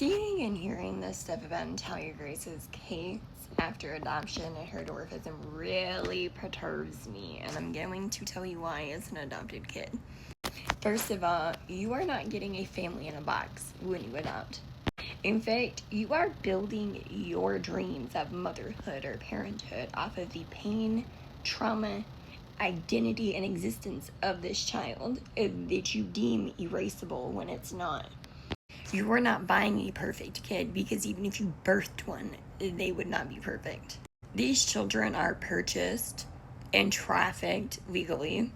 Seeing and hearing this stuff about Natalia Grace's case after adoption and her dwarfism really perturbs me, and I'm going to tell you why as an adopted kid. First of all, you are not getting a family in a box when you adopt. In fact, you are building your dreams of motherhood or parenthood off of the pain, trauma, identity, and existence of this child that you deem erasable when it's not. You are not buying a perfect kid, because even if you birthed one, they would not be perfect. These children are purchased and trafficked legally,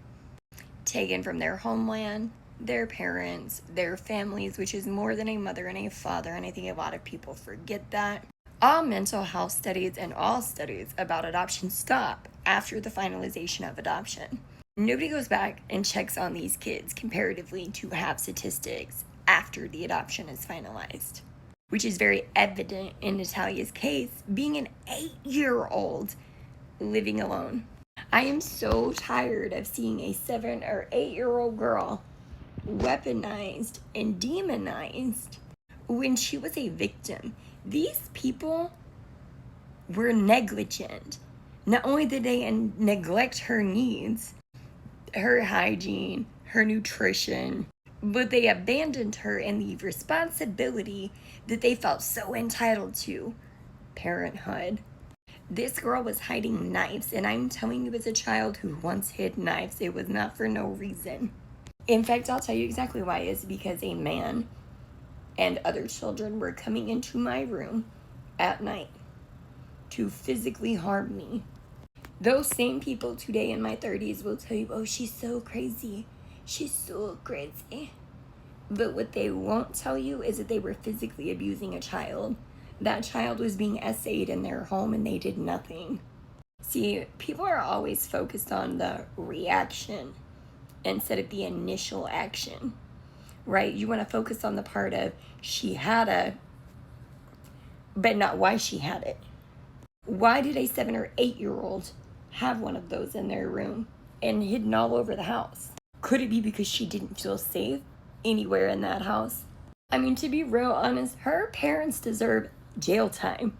taken from their homeland, their parents, their families, which is more than a mother and a father, and I think a lot of people forget that. All mental health studies and all studies about adoption stop after the finalization of adoption. Nobody goes back and checks on these kids comparatively to have statistics after the adoption is finalized, which is very evident in Natalia's case, being an 8-year-old living alone. I am so tired of seeing a 7 or 8-year-old girl weaponized and demonized when she was a victim. These people were negligent. Not only did they neglect her needs, her hygiene, her nutrition, but they abandoned her in the responsibility that they felt so entitled to, parenthood. This girl was hiding knives, and I'm telling you, as a child who once hid knives, it was not for no reason. In fact, I'll tell you exactly why. It's because a man and other children were coming into my room at night to physically harm me. Those same people today in my 30s will tell you, oh, she's so crazy. She's so crazy. But what they won't tell you is that they were physically abusing a child. That child was being essayed in their home and they did nothing. See, people are always focused on the reaction instead of the initial action, right? You want to focus on the part of she had a, but not why she had it. Why did a 7 or 8-year-old have one of those in their room and hidden all over the house? Could it be because she didn't feel safe anywhere in that house? I mean, to be real honest, her parents deserve jail time.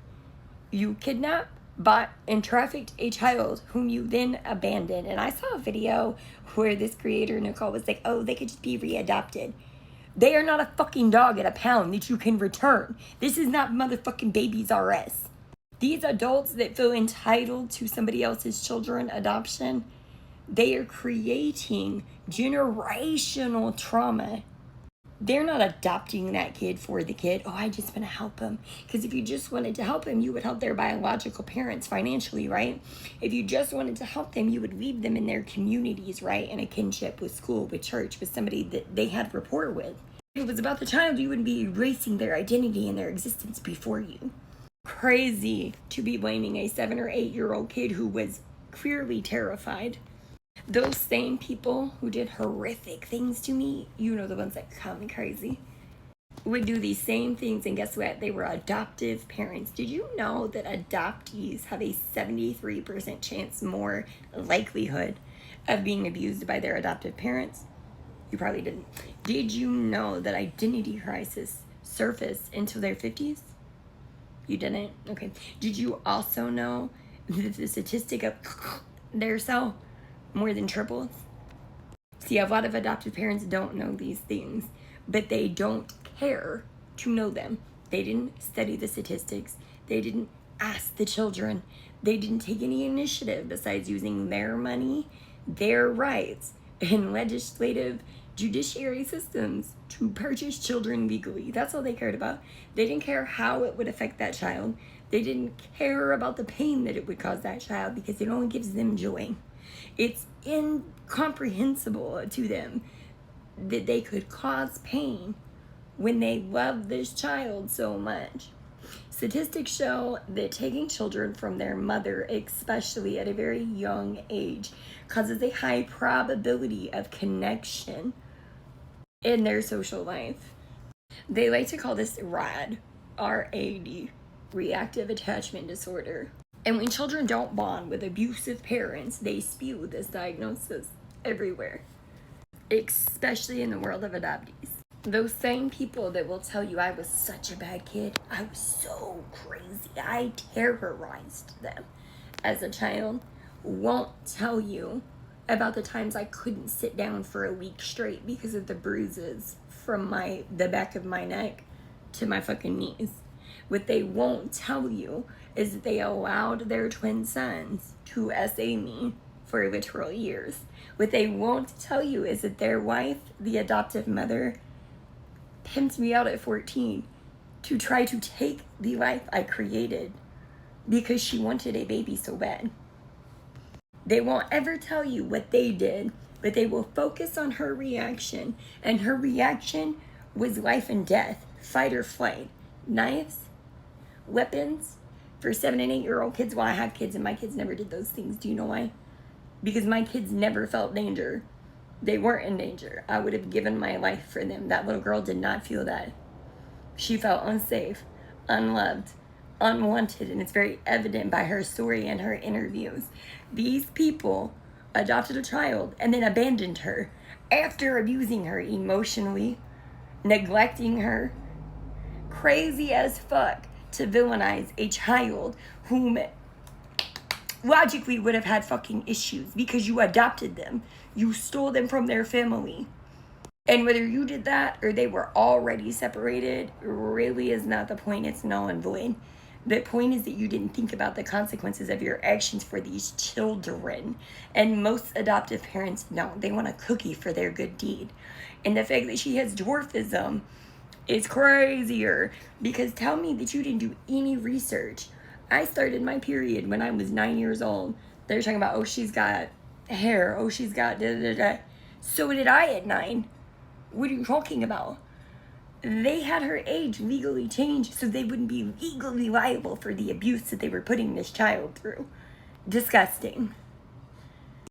You kidnapped, bought, and trafficked a child whom you then abandoned. And I saw a video where this creator, Nicole, was like, oh, they could just be readopted. They are not a fucking dog at a pound that you can return. This is not motherfucking Babies R Us. These adults that feel entitled to somebody else's children adoption, they are creating generational trauma. They're not adopting that kid for the kid. Oh, I just want to help him. Because if you just wanted to help him, you would help their biological parents financially, right? If you just wanted to help them, you would leave them in their communities, right? In a kinship with school, with church, with somebody that they had rapport with. If it was about the child, you wouldn't be erasing their identity and their existence before you. Crazy to be blaming a 7 or 8-year-old kid who was clearly terrified. Those same people who did horrific things to me, you know, the ones that call me crazy, would do these same things, and guess what? They were adoptive parents. Did you know that adoptees have a 73% chance more likelihood of being abused by their adoptive parents? You probably didn't. Did you know that identity crisis surface into their 50s? You didn't? Okay. Did you also know that the statistic of their cell more than triples? See, a lot of adoptive parents don't know these things, but they don't care to know them. They didn't study the statistics. They didn't ask the children. They didn't take any initiative besides using their money, their rights, and legislative judiciary systems to purchase children legally. That's all they cared about. They didn't care how it would affect that child. They didn't care about the pain that it would cause that child, because it only gives them joy. It's incomprehensible to them that they could cause pain when they love this child so much. Statistics show that taking children from their mother, especially at a very young age, causes a high probability of connection in their social life. They like to call this RAD, R-A-D, reactive attachment disorder. And when children don't bond with abusive parents, they spew this diagnosis everywhere, especially in the world of adoptees. Those same people that will tell you I was such a bad kid, I was so crazy, I terrorized them as a child, won't tell you about the times I couldn't sit down for a week straight because of the bruises from the back of my neck to my fucking knees. What they won't tell you is that they allowed their twin sons to SA me for literal years. What they won't tell you is that their wife, the adoptive mother, pimped me out at 14 to try to take the life I created because she wanted a baby so bad. They won't ever tell you what they did, but they will focus on her reaction. And her reaction was life and death, fight or flight, knives, weapons for 7 and 8-year-old kids. Well, I have kids and my kids never did those things. Do you know why? Because my kids never felt danger. They weren't in danger. I would have given my life for them. That little girl did not feel that. She felt unsafe, unloved, unwanted, and it's very evident by her story and her interviews. These people adopted a child and then abandoned her after abusing her emotionally, neglecting her. Crazy as fuck to villainize a child whom logically would have had fucking issues because you adopted them. You stole them from their family. And whether you did that or they were already separated really is not the point. It's null and void. The point is that you didn't think about the consequences of your actions for these children. And most adoptive parents don't. They want a cookie for their good deed. And the fact that she has dwarfism is crazier, because tell me that you didn't do any research. I started my period when I was 9 years old. They're talking about, oh, she's got hair. Oh, she's got da-da-da-da. So did I at 9. What are you talking about? They had her age legally changed so they wouldn't be legally liable for the abuse that they were putting this child through. Disgusting.